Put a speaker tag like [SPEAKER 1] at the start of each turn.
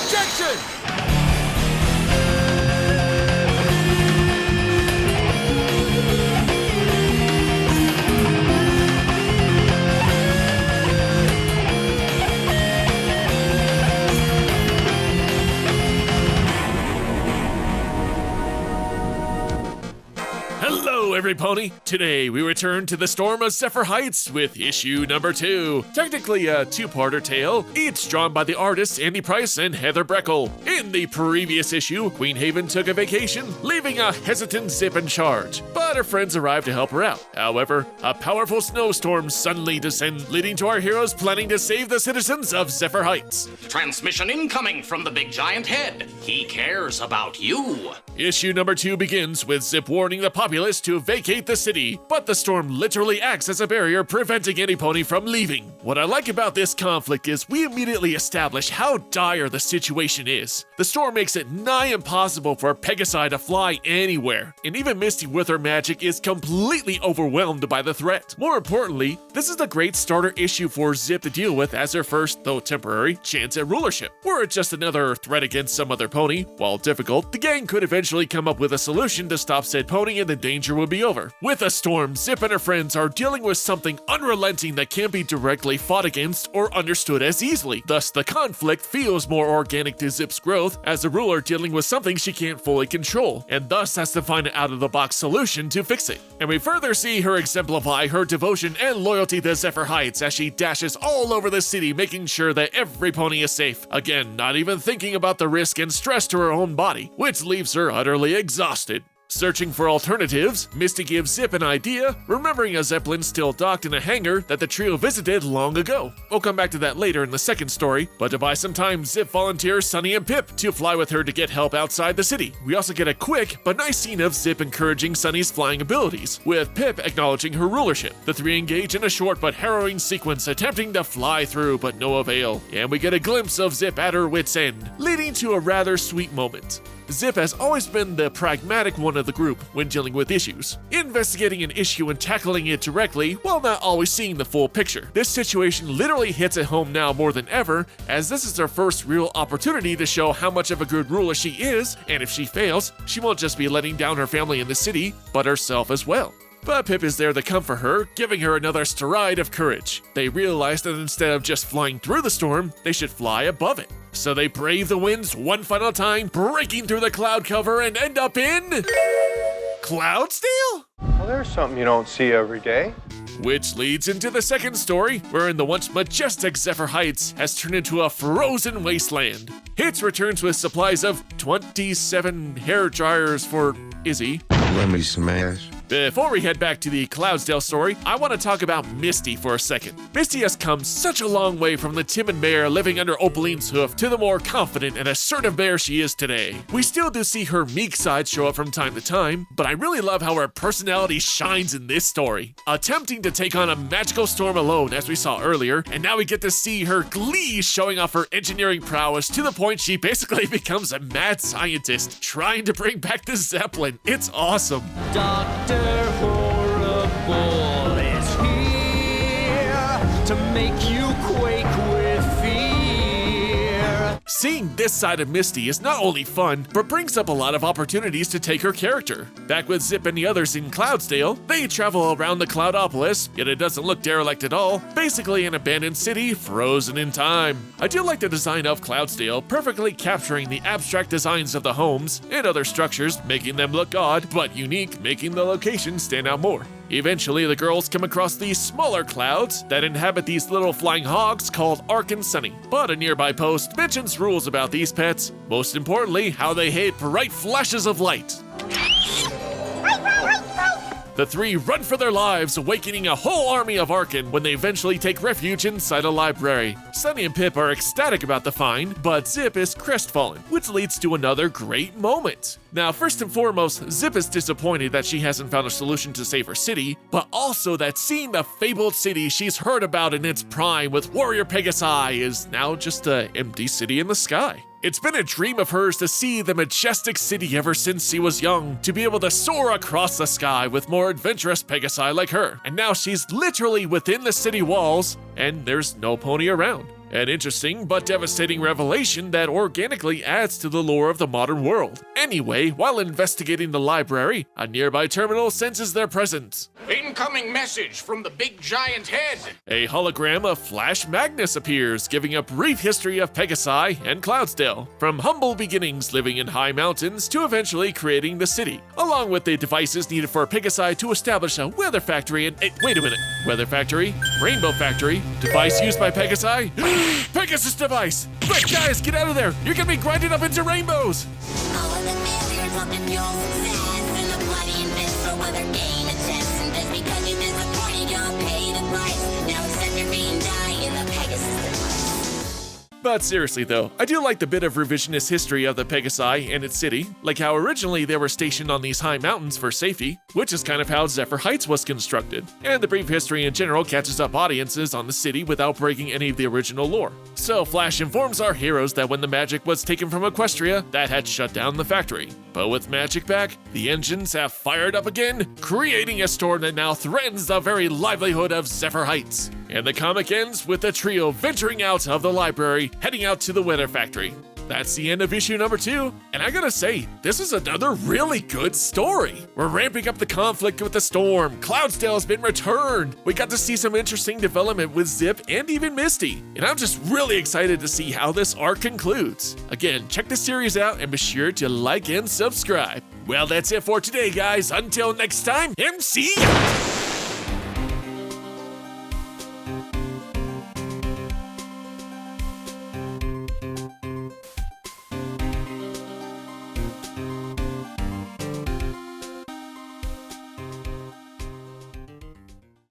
[SPEAKER 1] Objection! Hello, every pony! Today we return to the storm of Zephyr Heights with issue number 2. Technically a two-parter tale, each drawn by the artists Andy Price and Heather Breckel. In the previous issue, Queen Haven took a vacation, leaving a hesitant Zip in charge, but her friends arrived to help her out. However, a powerful snowstorm suddenly descends, leading to our heroes planning to save the citizens of Zephyr Heights.
[SPEAKER 2] Transmission incoming from the big giant head. He cares about you.
[SPEAKER 1] Issue number 2 begins with Zip warning the populace to vacate the city, but the storm literally acts as a barrier preventing any pony from leaving. What I like about this conflict is we immediately establish how dire the situation is. The storm makes it nigh impossible for Pegasi to fly anywhere, and even Misty with her magic is completely overwhelmed by the threat. More importantly, this is a great starter issue for Zip to deal with as her first, though temporary, chance at rulership. Were it just another threat against some other pony, while difficult, the gang could eventually come up with a solution to stop said pony and the danger would be over. With a storm, Zip and her friends are dealing with something unrelenting that can't be directly fought against or understood as easily. Thus, the conflict feels more organic to Zip's growth as a ruler dealing with something she can't fully control, and thus has to find an out-of-the-box solution to fix it. And we further see her exemplify her devotion and loyalty to Zephyr Heights as she dashes all over the city making sure that every pony is safe. Again, not even thinking about the risk and stress to her own body, which leaves her utterly exhausted. Searching for alternatives, Misty gives Zip an idea, remembering a Zeppelin still docked in a hangar that the trio visited long ago. We'll come back to that later in the second story, but to buy some time, Zip volunteers Sunny and Pip to fly with her to get help outside the city. We also get a quick but nice scene of Zip encouraging Sunny's flying abilities, with Pip acknowledging her rulership. The three engage in a short but harrowing sequence attempting to fly through, but no avail, and we get a glimpse of Zip at her wit's end, leading to a rather sweet moment. Zip has always been the pragmatic one of the group when dealing with issues, investigating an issue and tackling it directly while not always seeing the full picture. This situation literally hits at home now more than ever, as this is her first real opportunity to show how much of a good ruler she is, and if she fails, she won't just be letting down her family in the city, but herself as well. But Pip is there to comfort her, giving her another stride of courage. They realize that instead of just flying through the storm, they should fly above it. So they brave the winds one final time, breaking through the cloud cover and end up in... Cloudsdale?
[SPEAKER 3] Well, there's something you don't see every day.
[SPEAKER 1] Which leads into the second story, wherein the once majestic Zephyr Heights has turned into a frozen wasteland. Hits returns with supplies of 27 hair dryers for Izzy.
[SPEAKER 4] Let me smash.
[SPEAKER 1] Before we head back to the Cloudsdale story, I want to talk about Misty for a second. Misty has come such a long way from the timid mare living under Opaline's hoof to the more confident and assertive mare she is today. We still do see her meek side show up from time to time, but I really love how her personality shines in this story. Attempting to take on a magical storm alone as we saw earlier, and now we get to see her glee showing off her engineering prowess to the point she basically becomes a mad scientist trying to bring back the Zeppelin. It's awesome.
[SPEAKER 5] Dr. Horrible is here to make you quake with fear.
[SPEAKER 1] Seeing this side of Misty is not only fun, but brings up a lot of opportunities to take her character. Back with Zip and the others in Cloudsdale, they travel around the Cloudopolis, yet it doesn't look derelict at all, basically an abandoned city frozen in time. I do like the design of Cloudsdale, perfectly capturing the abstract designs of the homes and other structures, making them look odd, but unique, making the location stand out more. Eventually, the girls come across these smaller clouds that inhabit these little flying hogs called Ark and Sunny. But a nearby post mentions rules about these pets, most importantly, how they hate bright flashes of light. The three run for their lives, awakening a whole army of Arkan when they eventually take refuge inside a library. Sunny and Pip are ecstatic about the find, but Zip is crestfallen, which leads to another great moment. Now, first and foremost, Zip is disappointed that she hasn't found a solution to save her city, but also that seeing the fabled city she's heard about in its prime with warrior Pegasi is now just an empty city in the sky. It's been a dream of hers to see the majestic city ever since she was young, to be able to soar across the sky with more adventurous Pegasi like her. And now she's literally within the city walls, and there's no pony around. An interesting but devastating revelation that organically adds to the lore of the modern world. Anyway, while investigating the library, a nearby terminal senses their presence.
[SPEAKER 2] Incoming message from the big giant head.
[SPEAKER 1] A hologram of Flash Magnus appears, giving a brief history of Pegasi and Cloudsdale, from humble beginnings living in high mountains to eventually creating the city, along with the devices needed for Pegasi to establish a weather factory and wait a minute, weather factory, rainbow factory, device used by Pegasi, Pegasus device! But guys, get out of there! You're gonna be grinded up into rainbows!
[SPEAKER 4] All of the failures of the fuel success and the bloody invest for whether gain a test. And just because you disappointed, you'll pay the price. Now accept your being die in the Pegasus device.
[SPEAKER 1] But seriously though, I do like the bit of revisionist history of the Pegasi and its city, like how originally they were stationed on these high mountains for safety, which is kind of how Zephyr Heights was constructed, and the brief history in general catches up audiences on the city without breaking any of the original lore. So Flash informs our heroes that when the magic was taken from Equestria, that had shut down the factory. But with magic back, the engines have fired up again, creating a storm that now threatens the very livelihood of Zephyr Heights. And the comic ends with the trio venturing out of the library, heading out to the weather factory. That's the end of issue number 2, and I gotta say, this is another really good story. We're ramping up the conflict with the storm, Cloudsdale has been returned, we got to see some interesting development with Zip and even Misty, and I'm just really excited to see how this arc concludes. Again, check the series out and be sure to like and subscribe. Well, that's it for today, guys. Until next time, MC!